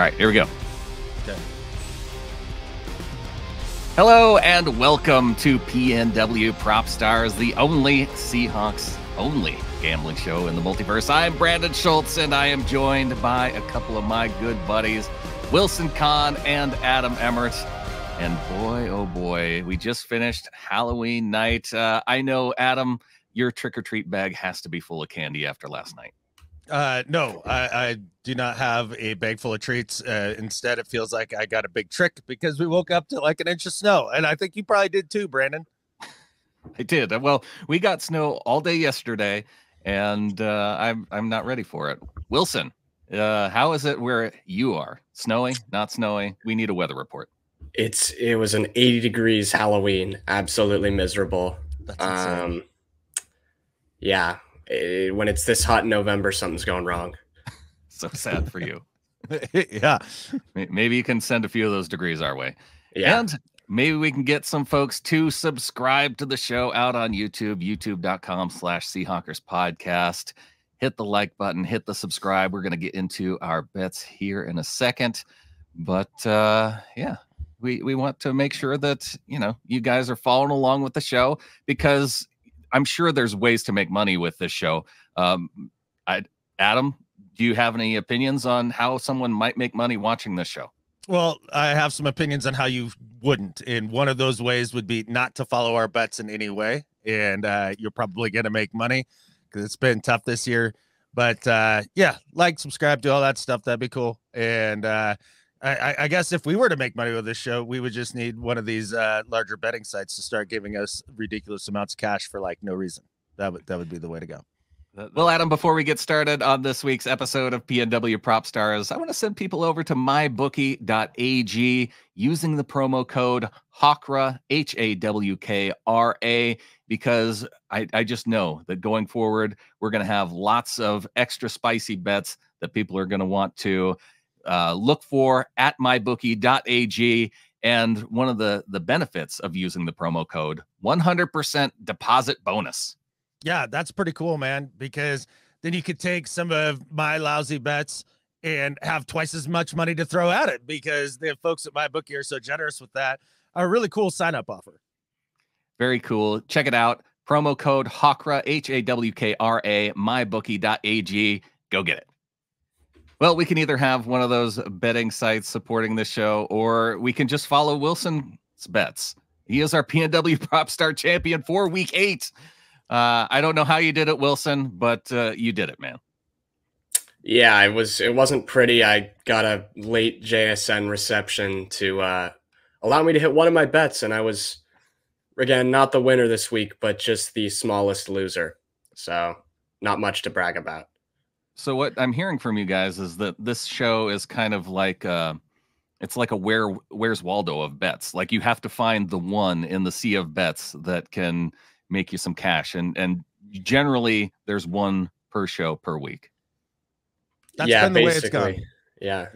All right, here we go. Okay. Hello and welcome to PNW Prop Stars, the only Seahawks only gambling show in the multiverse. I'm Brandon Schultz, and I am joined by a couple of my good buddies, Wilson Kahn and Adam Emmert. And boy, oh boy, we just finished Halloween night. I know, Adam, your trick-or-treat bag has to be full of candy after last night. No, I do not have a bag full of treats. Instead, it feels like I got a big trick because we woke up to like an inch of snow. And I think you probably did too, Brandon. I did. Well, we got snow all day yesterday, and I'm not ready for it. Wilson, how is it where you are? Snowy? Not snowy? We need a weather report. It was an 80 degrees Halloween. Absolutely miserable. That's insane. Yeah. When it's this hot in November, something's going wrong. So sad for you. Yeah. Maybe you can send a few of those degrees our way. Yeah. And maybe we can get some folks to subscribe to the show out on YouTube, youtube.com/Seahawkers podcast. Hit the like button, hit the subscribe. We're going to get into our bets here in a second. But yeah, we want to make sure that, you guys are following along with the show, because I'm sure there's ways to make money with this show. Adam, do you have any opinions on how someone might make money watching this show? Well, I have some opinions on how you wouldn't. And one of those ways would be not to follow our bets in any way. And you're probably going to make money because it's been tough this year. But yeah, like, subscribe, do all that stuff. That'd be cool. And I guess if we were to make money with this show, we would just need one of these larger betting sites to start giving us ridiculous amounts of cash for like no reason. That would be the way to go. Well, Adam, before we get started on this week's episode of PNW Prop Stars, I want to send people over to mybookie.ag using the promo code HAWKRA, HAWKRA, because I just know that going forward, we're going to have lots of extra spicy bets that people are going to want to look for at mybookie.ag. And one of the benefits of using the promo code, 100% deposit bonus. Yeah, that's pretty cool, man, because then you could take some of my lousy bets and have twice as much money to throw at it, because the folks at MyBookie are so generous with that. A really cool sign-up offer. Very cool. Check it out. Promo code HAWKRA, HAWKRA, mybookie.ag. Go get it. Well, we can either have one of those betting sites supporting the show, or we can just follow Wilson's bets. He is our PNW Prop Star champion for Week 8. I don't know how you did it, Wilson, but you did it, man. Yeah, it wasn't pretty. I got a late JSN reception to allow me to hit one of my bets, and I was, again, not the winner this week, but just the smallest loser. So not much to brag about. So what I'm hearing from you guys is that this show is kind of like it's like a Where's Waldo of bets. Like, you have to find the one in the sea of bets that can make you some cash, and generally there's one per show per week. That's been the way it's gone. Yeah.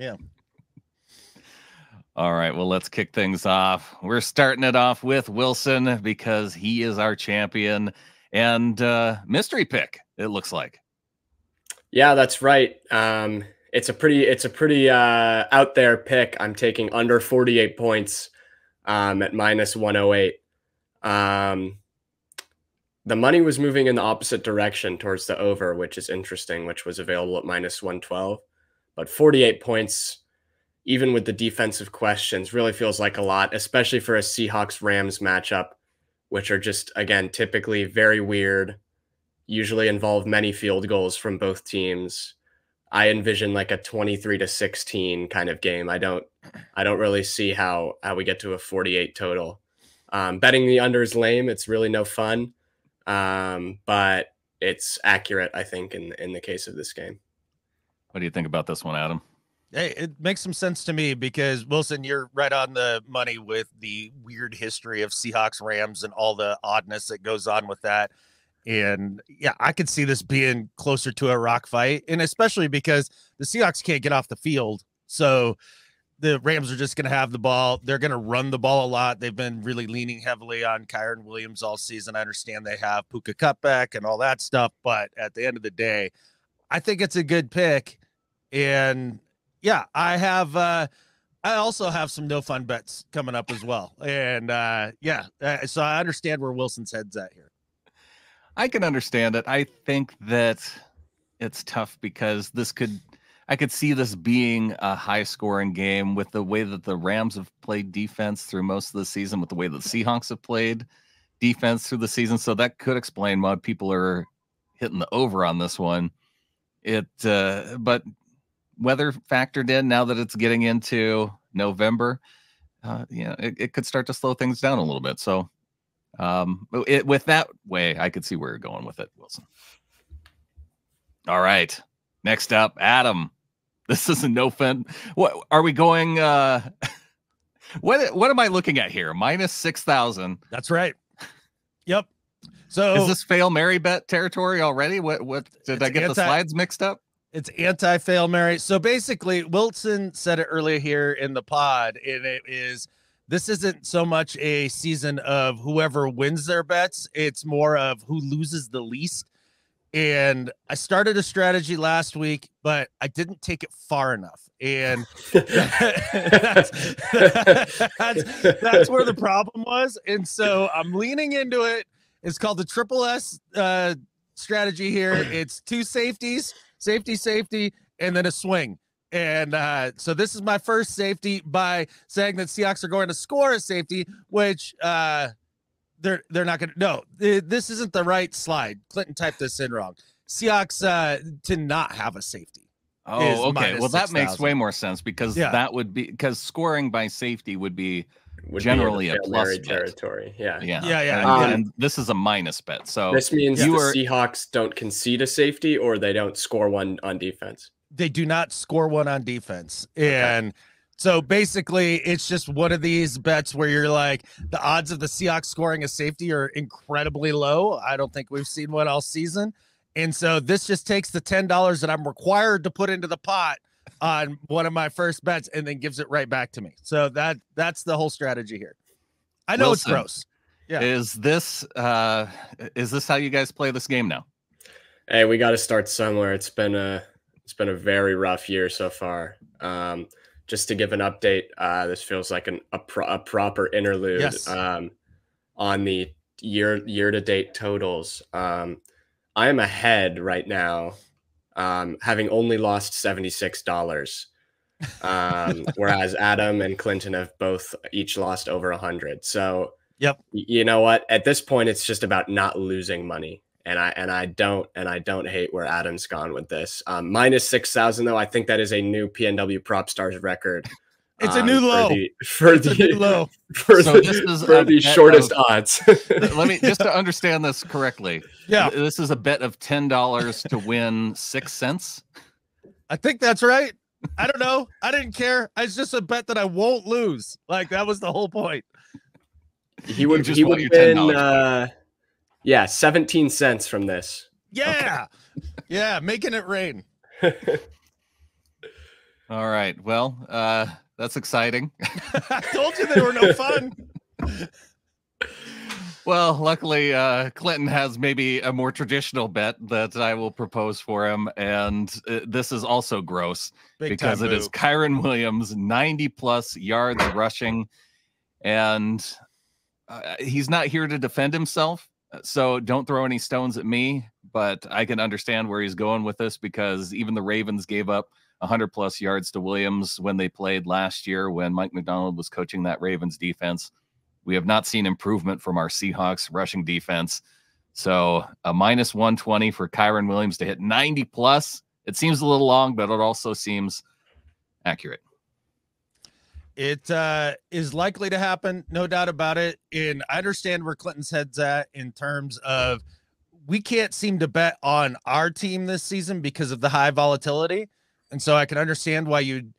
All right, well, let's kick things off. We're starting it off with Wilson because he is our champion, and mystery pick, it looks like. Yeah, that's right. It's a pretty out there pick. I'm taking under 48 points at -108. The money was moving in the opposite direction towards the over, which is interesting, which was available at -112. But 48 points, even with the defensive questions, really feels like a lot, especially for a Seahawks-Rams matchup, which are just, again, typically very weird, usually involve many field goals from both teams. I envision like a 23-16 kind of game. I don't really see how we get to a 48 total. Betting the under is lame. It's really no fun. But it's accurate, I think, in the case of this game. What do you think about this one, Adam? Hey, it makes some sense to me because, Wilson, you're right on the money with the weird history of Seahawks-Rams and all the oddness that goes on with that. And yeah, I could see this being closer to a rock fight, and especially because the Seahawks can't get off the field. So the Rams are just going to have the ball. They're going to run the ball a lot. They've been really leaning heavily on Kyren Williams all season. I understand they have Puka Cupp back and all that stuff, but at the end of the day, I think it's a good pick. And yeah, I also have some no fun bets coming up as well. And so I understand where Wilson's head's at here. I can understand it. I think that it's tough because I could see this being a high scoring game with the way that the Rams have played defense through most of the season, with the way the Seahawks have played defense through the season. So that could explain why people are hitting the over on this one. But weather factored in now that it's getting into November, it could start to slow things down a little bit. So with that way, I could see where you're going with it, Wilson. All right. Next up, Adam. This is a no fun. What are we going? What am I looking at here? Minus 6,000. That's right. Yep. So is this fail Mary bet territory already? What did I get the slides mixed up? It's anti-fail Mary. So basically, Wilson said it earlier here in the pod, and this isn't so much a season of whoever wins their bets. It's more of who loses the least. And I started a strategy last week, but I didn't take it far enough. And that's where the problem was. And so I'm leaning into it. It's called the Triple S strategy here. It's 2 safeties, safety, and then a swing. And so this is my first safety by saying that Seahawks are going to score a safety, which they're not going to. No, this isn't the right slide. Clinton typed this in wrong. Seahawks to not have a safety. Oh, okay. Well, that makes way more sense because that would be because scoring by safety would generally a plus territory. Yeah. And this is a minus bet. So this means the Seahawks don't concede a safety or they don't score one on defense. They do not score one on defense. And so basically it's just one of these bets where you're like, the odds of the Seahawks scoring a safety are incredibly low. I don't think we've seen one all season. And so this just takes the $10 that I'm required to put into the pot on one of my first bets and then gives it right back to me. So that's the whole strategy here. I know Wilson, it's gross. Yeah. Is this how you guys play this game now? Hey, we got to start somewhere. It's been a very rough year so far. Just to give an update, this feels like a proper interlude. Yes. On the year-to-date totals. I am ahead right now, having only lost $76, whereas Adam and Clinton have both each lost over 100. So, yep. You know what? At this point, it's just about not losing money. And I don't hate where Adam's gone with this. Minus 6,000 though. I think that is a new PNW Prop Stars record. It's a new low for the shortest odds. Let me just to understand this correctly. Yeah, this is a bet of $10 to win 6 cents. I think that's right. I don't know. I didn't care. It's just a bet that I won't lose. Like that was the whole point. He would win. 17 cents from this. Yeah. Okay. Yeah. Making it rain. All right. Well, that's exciting. I told you they were no fun. Well, luckily, Clinton has maybe a more traditional bet that I will propose for him. And this is also gross because it is Kyren Williams, 90+ yards rushing. And he's not here to defend himself. So don't throw any stones at me, but I can understand where he's going with this because even the Ravens gave up 100+ yards to Williams when they played last year when Mike McDonald was coaching that Ravens defense. We have not seen improvement from our Seahawks rushing defense. So a minus 120 for Kyren Williams to hit 90+. It seems a little long, but it also seems accurate. It is likely to happen, no doubt about it. And I understand where Clinton's head's at in terms of we can't seem to bet on our team this season because of the high volatility. And so I can understand why you'd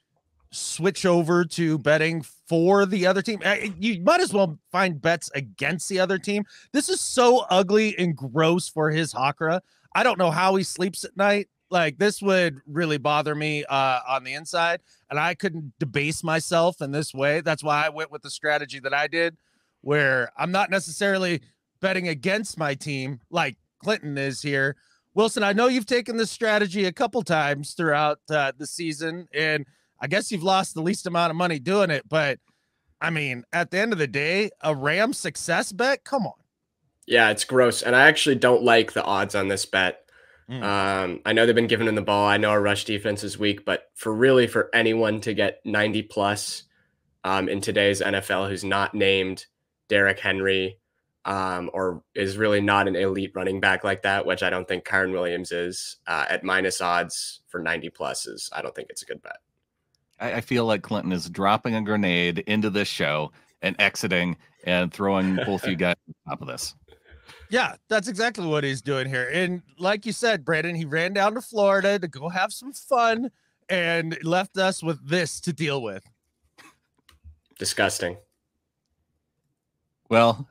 switch over to betting for the other team. You might as well find bets against the other team. This is so ugly and gross for his Hakra. I don't know how he sleeps at night. Like this would really bother me on the inside, and I couldn't debase myself in this way. That's why I went with the strategy that I did, where I'm not necessarily betting against my team like Clinton is here. Wilson, I know you've taken this strategy a couple times throughout the season, and I guess you've lost the least amount of money doing it. But I mean, at the end of the day, a Rams success bet, come on. Yeah, it's gross. And I actually don't like the odds on this bet. I know they've been giving him the ball. I know our rush defense is weak, but for anyone to get 90 plus in today's NFL who's not named Derrick Henry or is really not an elite running back like that, which I don't think Kyren Williams is, at minus odds for 90 pluses, I don't think it's a good bet. I feel like Clinton is dropping a grenade into this show and exiting and throwing both you guys on top of this. Yeah, that's exactly what he's doing here. And like you said, Brandon, he ran down to Florida to go have some fun and left us with this to deal with. Disgusting. Well,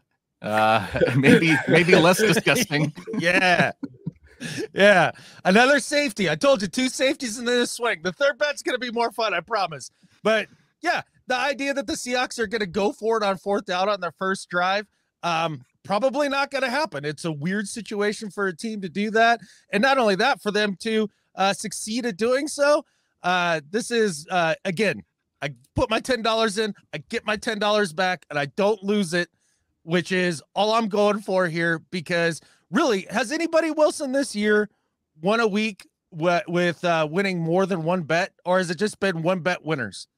maybe less disgusting. Yeah. Yeah. Another safety. I told you 2 safeties in this swing. The third bet's going to be more fun, I promise. But yeah, the idea that the Seahawks are going to go for it on 4th down on their first drive, probably not going to happen. It's a weird situation for a team to do that. And not only that, for them to succeed at doing so. This is, again, I put my $10 in, I get my $10 back, and I don't lose it, which is all I'm going for here. Because really, has anybody, Wilson, this year won a week with winning more than one bet, or has it just been one bet winners?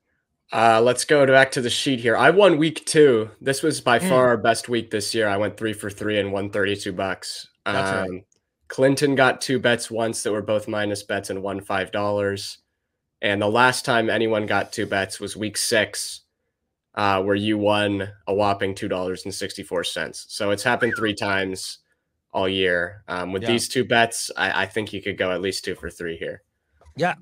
Let's go back to the sheet here. I won week 2. This was by far our best week this year. I went 3 for 3 and won $32. That's right. Clinton got 2 bets once that were both minus bets and won $5. And the last time anyone got 2 bets was week 6, where you won a whopping $2.64. So it's happened 3 times all year. With these 2 bets, I think you could go at least 2 for 3 here. Yeah.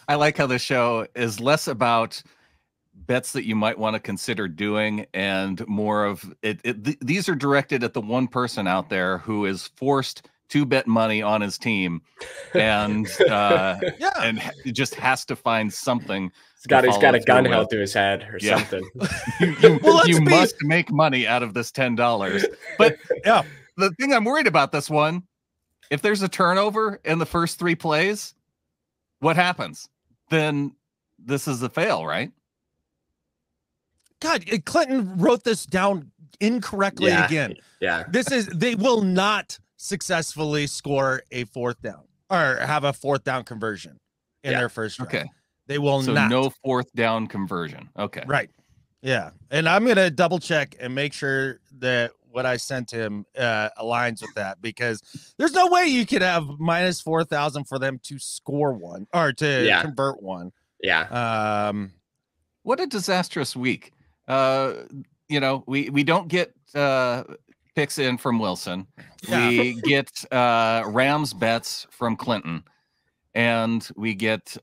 I like how the show is less about bets that you might want to consider doing and more of it. These are directed at the one person out there who is forced to bet money on his team and and just has to find something. He's got a gun held to his head or something. you must make money out of this $10. But yeah, the thing I'm worried about this one, if there's a turnover in the first 3 plays, what happens? Then this is a fail, right? God, Clinton wrote this down incorrectly again. Yeah. They will not successfully score a 4th down or have a 4th down conversion in their first drive. Okay. They will not. No 4th down conversion. Okay. Right. Yeah. And I'm going to double check and make sure that what I sent him aligns with that, because there's no way you could have minus 4,000 for them to score one or to convert one. Yeah. What a disastrous week. We don't get picks in from Wilson. Yeah. We get Rams bets from Clinton, and we get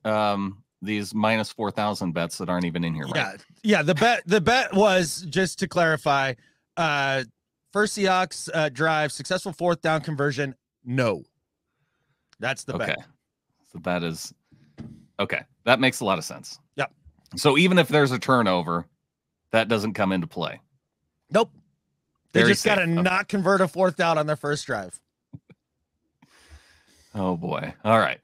these minus 4,000 bets that aren't even in here. Right? Yeah. The bet was, just to clarify, first Seahawks drive, successful 4th down conversion. No, that's the bet. So that is okay. That makes a lot of sense. Yeah. So even if there's a turnover, that doesn't come into play. Nope. They just got to not convert a 4th down on their first drive. Oh boy. All right.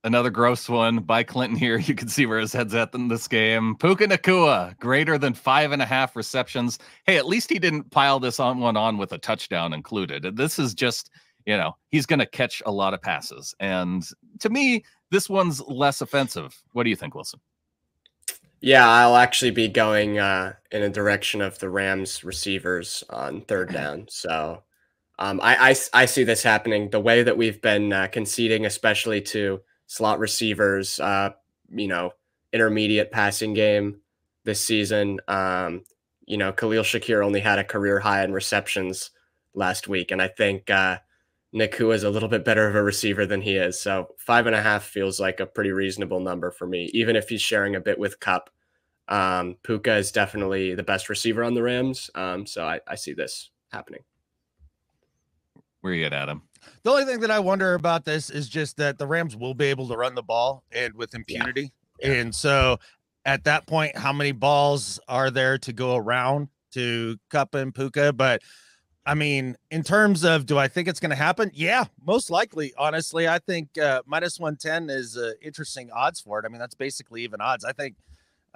Another gross one by Clinton here. You can see where his head's at in this game. Puka Nakua, greater than 5.5 receptions. Hey, at least he didn't pile this on with a touchdown included. This is just, he's going to catch a lot of passes. And to me, this one's less offensive. What do you think, Wilson? Yeah, I'll actually be going in a direction of the Rams receivers on 3rd down. So I see this happening. The way that we've been conceding, especially to slot receivers, intermediate passing game this season. Khalil Shakir only had a career high in receptions last week. And I think Nakua is a little bit better of a receiver than he is. So 5.5 feels like a pretty reasonable number for me, even if he's sharing a bit with Cupp. Puka is definitely the best receiver on the Rams. So I see this happening. Where you at, Adam? The only thing that I wonder about this is just that the Rams will be able to run the ball and with impunity. Yeah. And so at that point, how many balls are there to go around to Cupp and Puka? But I mean, in terms of, do I think it's going to happen? Yeah, most likely. Honestly, I think minus 110 is interesting odds for it. I mean, that's basically even odds. I think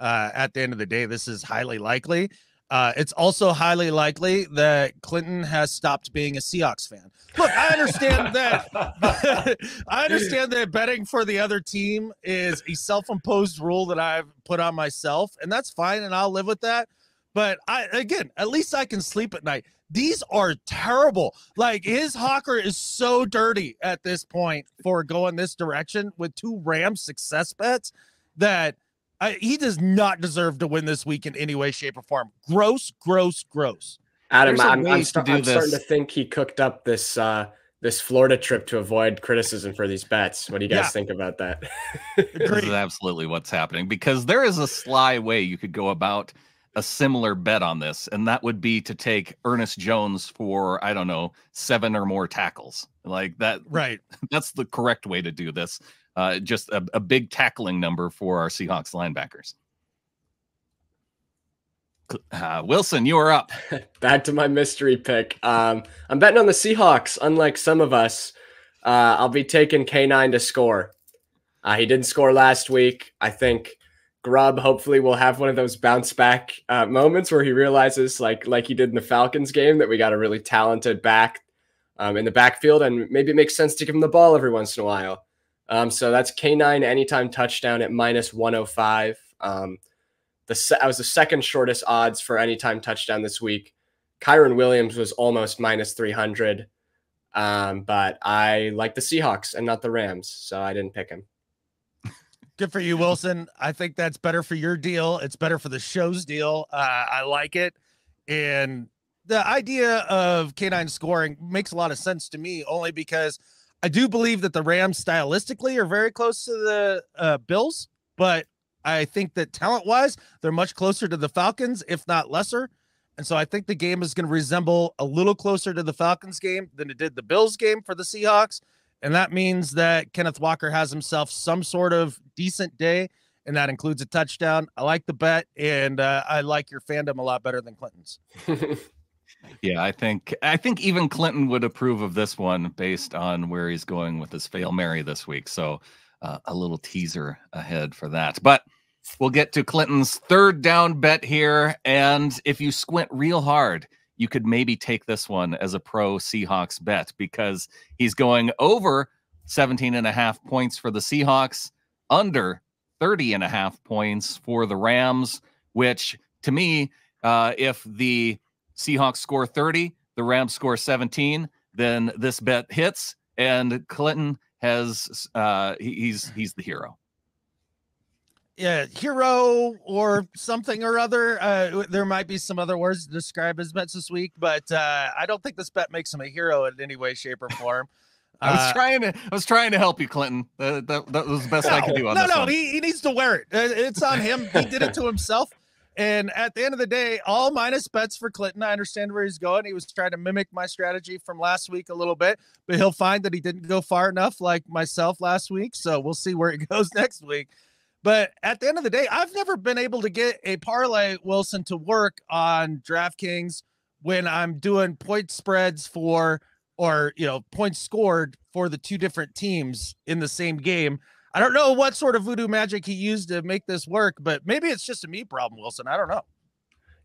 at the end of the day, this is highly likely. It's also highly likely that Clinton has stopped being a Seahawks fan. Look, I understand that. I understand that betting for the other team is a self-imposed rule that I've put on myself, and that's fine, and I'll live with that. But again, at least I can sleep at night. These are terrible. Like, his Hawker is so dirty at this point for going this direction with 2 Rams success bets that he does not deserve to win this week in any way, shape, or form. Gross, gross, gross. Adam, I'm starting to think he cooked up this this Florida trip to avoid criticism for these bets. What do you guys think about that? This is absolutely what's happening, because there is a sly way you could go about a similar bet on this, and that would be to take Ernest Jones for, I don't know, 7 or more tackles. Like that. Right. That's the correct way to do this. Just a big tackling number for our Seahawks linebackers. Wilson, you are up. Back to my mystery pick. I'm betting on the Seahawks. Unlike some of us, I'll be taking K9 to score. He didn't score last week. I think Grubb hopefully will have one of those bounce back moments where he realizes, like he did in the Falcons game, that we got a really talented back in the backfield, and maybe it makes sense to give him the ball every once in a while. So that's K9 anytime touchdown at minus 105. I was the second shortest odds for anytime touchdown this week. Kyron Williams was almost minus 300. But I like the Seahawks and not the Rams, so I didn't pick him. Good for you, Wilson. I think that's better for your deal. It's better for the show's deal. I like it. And the idea of K9 scoring makes a lot of sense to me, only because I do believe that the Rams stylistically are very close to the Bills, but I think that talent-wise, they're much closer to the Falcons, if not lesser. And so I think the game is going to resemble a little closer to the Falcons game than it did the Bills game for the Seahawks. And that means that Kenneth Walker has himself some sort of decent day, and that includes a touchdown. I like the bet, and I like your fandom a lot better than Clinton's. Yeah, I think even Clinton would approve of this one based on where he's going with his Fail Mary this week. So a little teaser ahead for that. But we'll get to Clinton's third down bet here. And if you squint real hard, you could maybe take this one as a pro Seahawks bet, because he's going over 17.5 points for the Seahawks, under 30.5 points for the Rams, which to me, if the Seahawks score 30, the Rams score 17, then this bet hits, and Clinton has he's the hero. Yeah, hero or something or other. There might be some other words to describe his bets this week, but I don't think this bet makes him a hero in any way, shape, or form. I was trying to help you, Clinton. That was the best I could do on this one. He needs to wear it. It's on him. He did it to himself. And at the end of the day, all minus bets for Clinton. I understand where he's going. He was trying to mimic my strategy from last week a little bit, but he'll find that he didn't go far enough like myself last week. So we'll see where it goes next week. But at the end of the day, I've never been able to get a parlay, Wilson, to work on DraftKings when I'm doing point spreads for, or, points scored for the 2 different teams in the same game. I don't know what sort of voodoo magic he used to make this work, but maybe it's just a me problem, Wilson. I don't know.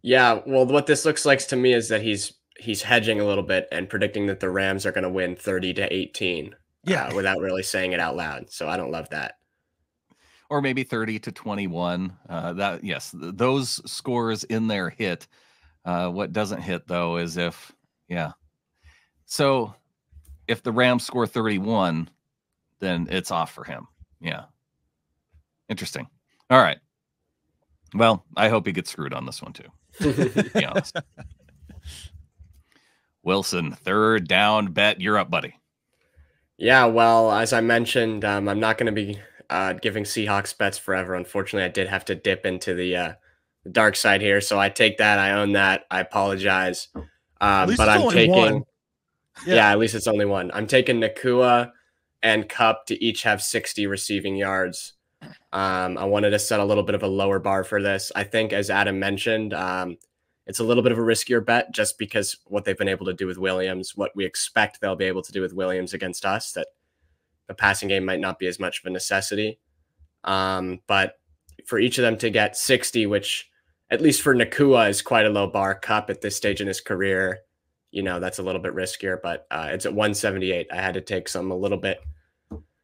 Yeah, well, what this looks like to me is that he's hedging a little bit and predicting that the Rams are going to win 30-18. Yeah, without really saying it out loud. So I don't love that. Or maybe 30-21. Yes, those scores in there hit. What doesn't hit though is so if the Rams score 31, then it's off for him. Yeah. Interesting. All right. Well, I hope he gets screwed on this one too. To be honest. Wilson, third down bet. You're up, buddy. Yeah, well, as I mentioned, I'm not going to be giving Seahawks bets forever. Unfortunately, I did have to dip into the dark side here, so I take that. I own that. I apologize. But I'm taking one. Yeah, at least it's only one. I'm taking Nakua and Cupp to each have 60 receiving yards. I wanted to set a little bit of a lower bar for this. I think, as Adam mentioned, It's a little bit of a riskier bet just because what they've been able to do with Williams, what we expect they'll be able to do with Williams against us, that the passing game might not be as much of a necessity. But for each of them to get 60, which at least for Nakua is quite a low bar, Cupp at this stage in his career, that's a little bit riskier, but it's at 178. I had to take some a little bit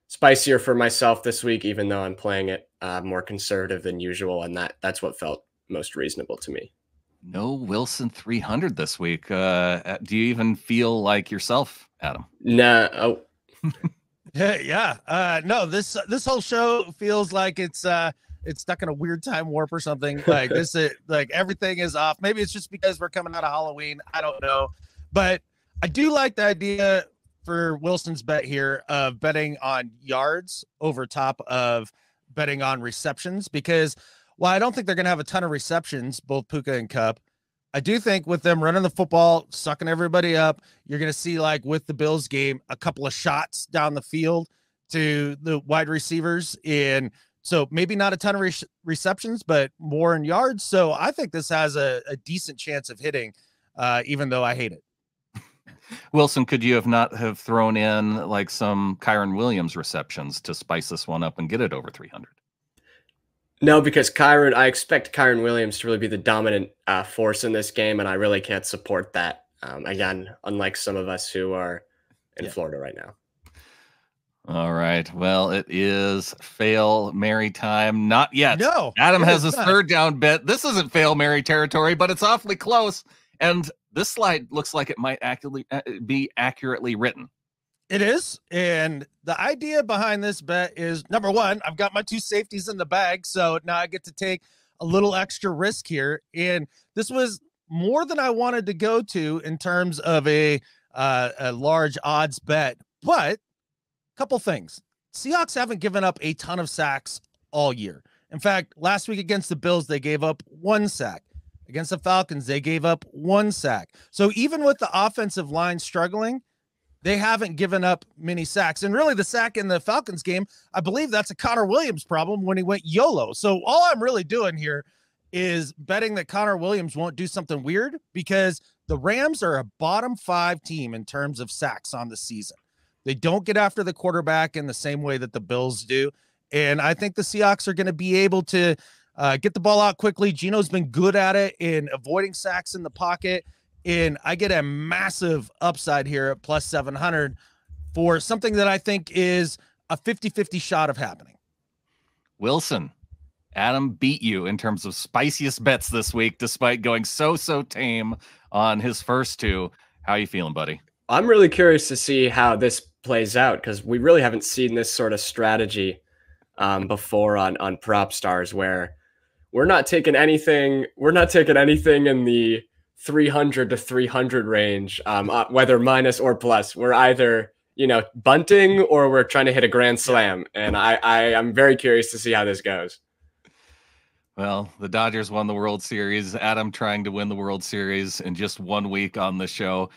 spicier for myself this week, even though I'm playing it more conservative than usual. And that's what felt most reasonable to me. No Wilson 300 this week. Do you even feel like yourself, Adam? Nah. Oh. Yeah. No, this whole show feels like it's stuck in a weird time warp or something. Like this, like everything is off. Maybe it's just because we're coming out of Halloween. I don't know, but I do like the idea for Wilson's bet here of betting on yards over top of betting on receptions, because while I don't think they're going to have a ton of receptions, both Puka and Cupp, I do think with them running the football, sucking everybody up, you're going to see, like with the Bills game, a couple of shots down the field to the wide receivers. And so maybe not a ton of receptions, but more in yards. So I think this has a decent chance of hitting, even though I hate it. Wilson, could you not have thrown in like some Kyron Williams receptions to spice this one up and get it over 300? No, because I expect Kyron Williams to really be the dominant force in this game, and I really can't support that. Again, unlike some of us who are in Florida right now. All right. Well, it is fail Mary time. Not yet. No. Adam has his third down bet. This isn't fail Mary territory, but it's awfully close. And this slide looks like it might be accurately written. It is. And the idea behind this bet is, number one, I've got my two safeties in the bag. So now I get to take a little extra risk here. And this was more than I wanted to go to in terms of a large odds bet. But a couple things. Seahawks haven't given up a ton of sacks all year. In fact, last week against the Bills, they gave up 1 sack. Against the Falcons, they gave up 1 sack. So even with the offensive line struggling, they haven't given up many sacks. And really the sack in the Falcons game, I believe that's a Connor Williams problem when he went YOLO. So all I'm really doing here is betting that Connor Williams won't do something weird, because the Rams are a bottom 5 team in terms of sacks on the season. They don't get after the quarterback in the same way that the Bills do. And I think the Seahawks are going to be able to get the ball out quickly. Geno's been good at it in avoiding sacks in the pocket. And I get a massive upside here at plus 700 for something that I think is a 50-50 shot of happening. Wilson, Adam beat you in terms of spiciest bets this week, despite going so tame on his first 2. How you feeling, buddy? I'm really curious to see how this plays out, because we really haven't seen this sort of strategy before on Prop Stars, where we're not taking anything in the 300 to 300 range, whether minus or plus. We're either, bunting or we're trying to hit a grand slam. And I'm very curious to see how this goes. Well, the Dodgers won the World Series. Adam trying to win the World Series in just 1 week on the show,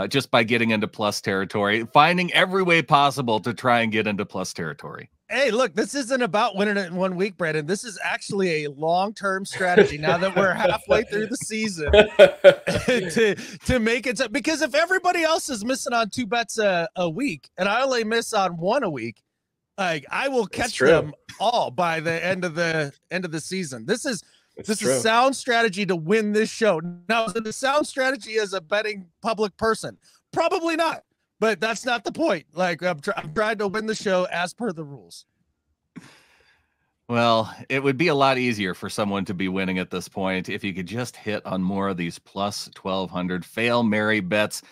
just by getting into plus territory, finding every way possible to try and get into plus territory. Hey, look, this isn't about winning it in 1 week, Brandon. This is actually a long-term strategy now that we're halfway through the season to make it. Because if everybody else is missing on 2 bets a week and I only miss on 1 a week, like I will catch them all by the end of the season. This is sound strategy to win this show. Now, is it a sound strategy as a betting public person? Probably not. But that's not the point. Like I'm trying to win the show as per the rules. Well, it would be a lot easier for someone to be winning at this point if you could just hit on more of these plus 1,200 fail Mary bets.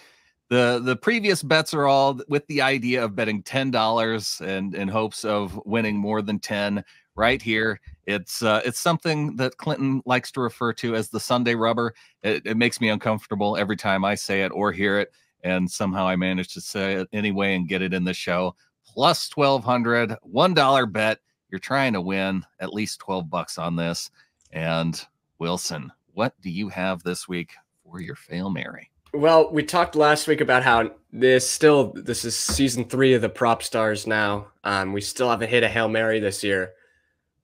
The previous bets are all with the idea of betting $10 and in hopes of winning more than 10. Right here, it's something that Clinton likes to refer to as the Sunday rubber. It makes me uncomfortable every time I say it or hear it. And somehow I managed to say it anyway and get it in the show. Plus 1,200, $1 bet. You're trying to win at least $12 on this. And Wilson, what do you have this week for your fail Mary? Well, we talked last week about how this is season 3 of the Prop Stars now. We still haven't hit a Hail Mary this year.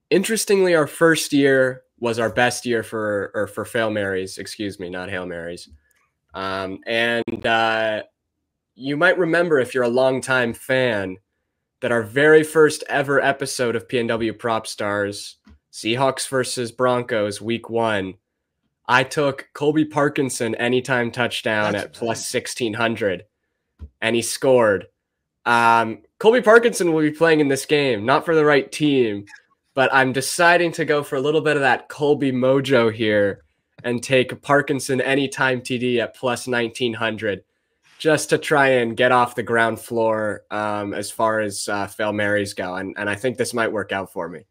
Interestingly, our first year was our best year for Fail Marys, excuse me, not Hail Marys. You might remember, if you're a longtime fan, that our very first ever episode of PNW Prop Stars, Seahawks versus Broncos, week 1, I took Colby Parkinson anytime touchdown at plus 1,600, and he scored. Colby Parkinson will be playing in this game, not for the right team, but I'm deciding to go for a little bit of that Colby mojo here and take Parkinson anytime TD at plus 1,900, just to try and get off the ground floor as far as Fail Marys go. And I think this might work out for me.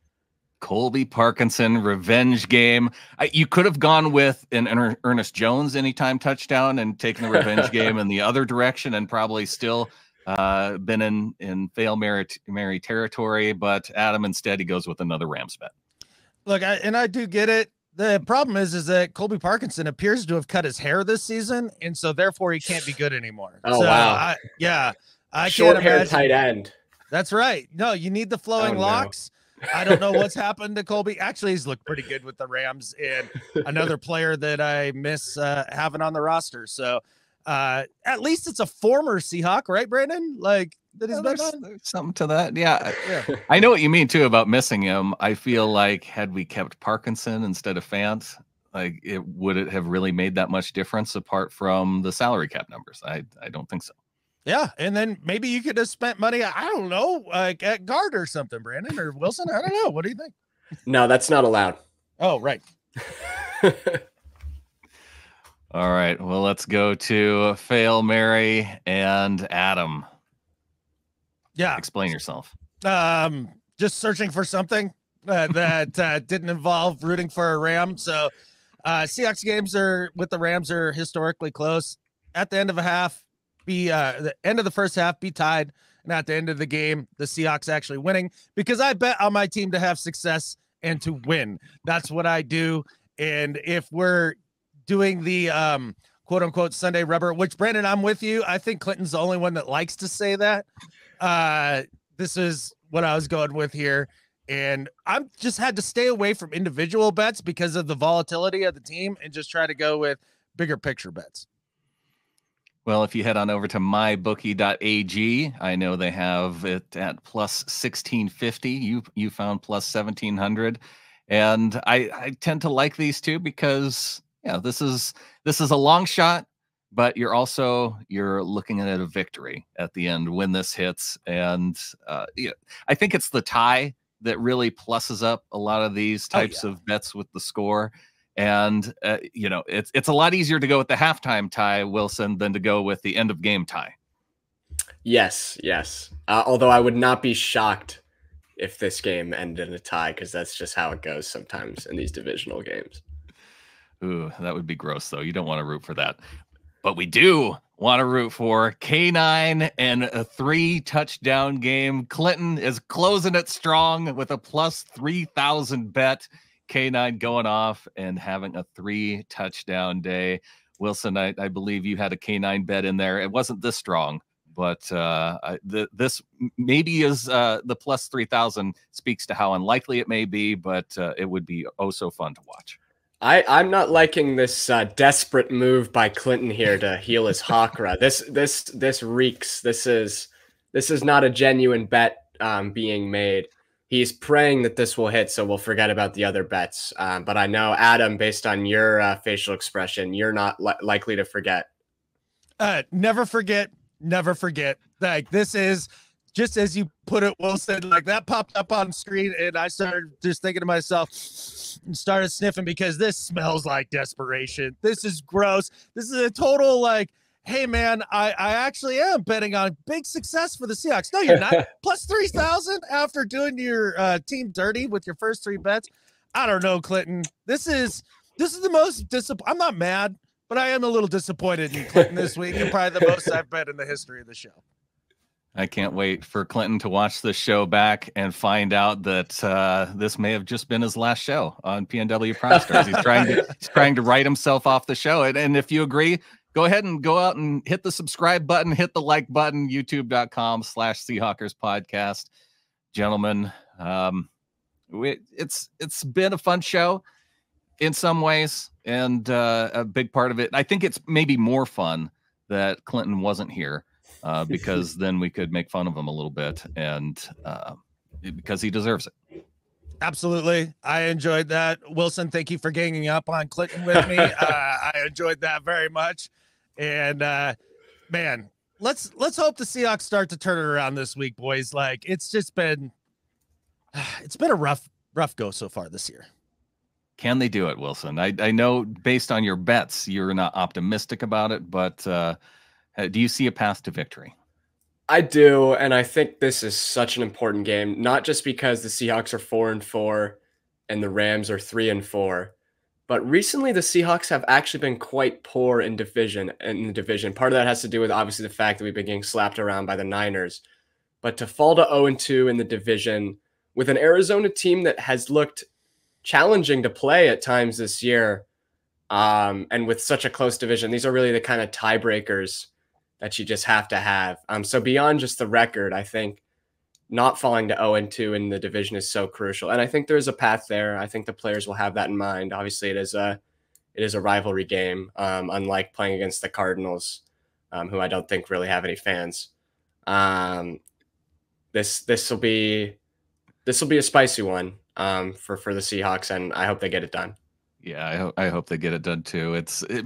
Colby Parkinson revenge game. You could have gone with an Ernest Jones anytime touchdown and taken the revenge game in the other direction and probably still been in Fail Mary territory. But Adam, instead, he goes with another Rams bet. Look, I do get it. The problem is that Colby Parkinson appears to have cut his hair this season, and so therefore he can't be good anymore. Oh, so, wow. I short can't hair imagine. Tight end. That's right. No, you need the flowing locks. I don't know what's happened to Colby. Actually, he's looked pretty good with the Rams, and another player that I miss having on the roster. So at least it's a former Seahawk, right, Brandon? Like, that he's been on? There's something to that. Yeah. I know what you mean too about missing him. I feel like had we kept Parkinson instead of Fant, like would it have really made that much difference apart from the salary cap numbers? I don't think so. Yeah, and then maybe you could have spent money, I don't know, like at guard or something, Brandon or Wilson. I don't know. What do you think? No, that's not allowed. Oh, right. All right. Well, let's go to Fail Mary and Adam. Yeah. Explain yourself. Just searching for something that didn't involve rooting for a Ram. So Seahawks games with the Rams are historically close. At the end of a half, the end of the first half, be tied. And at the end of the game, the Seahawks actually winning, because I bet on my team to have success and to win. That's what I do. And if we're doing the quote unquote Sunday rubber, which Brandon, I'm with you. I think Clinton's the only one that likes to say that. This is what I was going with here. And I'm just had to stay away from individual bets because of the volatility of the team and just try to go with bigger picture bets. Well, if you head on over to mybookie.ag, I know they have it at plus 1,650. You found plus 1,700. And I tend to like these two because, this is a long shot, but you're looking at a victory at the end when this hits. And I think it's the tie that really pluses up a lot of these types of bets with the score. And, it's a lot easier to go with the halftime tie, Wilson, than to go with the end of game tie. Yes. Although I would not be shocked if this game ended in a tie, because that's just how it goes sometimes in these divisional games. Ooh, that would be gross, though. You don't want to root for that. But we do want to root for K9 and a 3-touchdown game. Clinton is closing it strong with a plus 3,000 bet. K9 going off and having a 3-touchdown day. Wilson, I believe you had a K9 bet in there. It wasn't this strong, but this maybe is the plus 3,000 speaks to how unlikely it may be, but it would be so fun to watch. I'm not liking this desperate move by Clinton here to heal his Hawkra. This reeks. This is not a genuine bet being made. He's praying that this will hit, so we'll forget about the other bets. But I know, Adam, based on your facial expression, you're not likely to forget. Never forget. Never forget. Like, this is just as you put it, Wilson, like that popped up on screen, and I started just thinking to myself and started sniffing because this smells like desperation. This is gross. This is a total like, hey, man, I actually am betting on big success for the Seahawks. No, you're not. Plus 3,000 after doing your team dirty with your first 3 bets. I don't know, Clinton. This is the most I'm not mad, but I am a little disappointed in Clinton this week, and probably the most I've bet in the history of the show. I can't wait for Clinton to watch this show back and find out that this may have just been his last show on PNW Prop Stars. He's trying to write himself off the show. And if you agree, go ahead and go out and hit the subscribe button, hit the like button, youtube.com/Seahawkers podcast. Gentlemen, it's been a fun show. in some ways, and a big part of it, I think it's maybe more fun that Clinton wasn't here, because then we could make fun of him a little bit, and because he deserves it. Absolutely. I enjoyed that. Wilson, thank you for ganging up on Clinton with me. I enjoyed that very much. And man, let's hope the Seahawks start to turn it around this week, boys. Like, it's been a rough go so far this year. Can they do it, Wilson? I know based on your bets, you're not optimistic about it, but do you see a path to victory? I do, and I think this is such an important game, not just because the Seahawks are 4-4 and the Rams are 3-4, but recently the Seahawks have actually been quite poor in the division. Part of that has to do with obviously the fact that we've been getting slapped around by the Niners, but to fall to 0-2 in the division with an Arizona team that has looked challenging to play at times this year, and with such a close division, these are really the kind of tiebreakers that you just have to have. So beyond just the record, I think not falling to 0-2 in the division is so crucial. And I think there's a path there. I think the players will have that in mind. Obviously, it is a rivalry game, unlike playing against the Cardinals, who I don't think really have any fans. This will be a spicy one for the Seahawks, and I hope they get it done. Yeah, I hope they get it done too.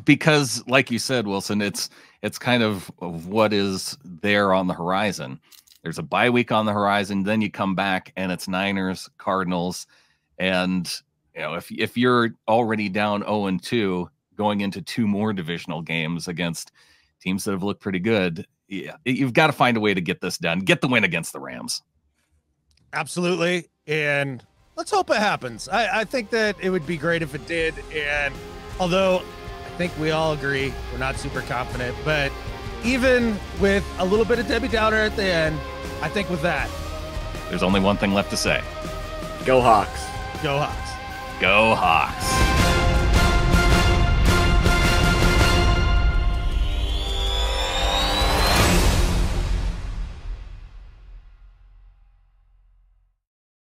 Because, like you said, Wilson, it's kind of what is there on the horizon. There's a bye week on the horizon, then you come back and it's Niners, Cardinals, and if you're already down 0-2 going into 2 more divisional games against teams that have looked pretty good, yeah, you've got to find a way to get this done. Get the win against the Rams. Absolutely, and let's hope it happens. I think that it would be great if it did. And although I think we all agree we're not super confident, but even with a little bit of Debbie Downer at the end, I think with that, there's only one thing left to say. Go Hawks. Go Hawks. Go Hawks.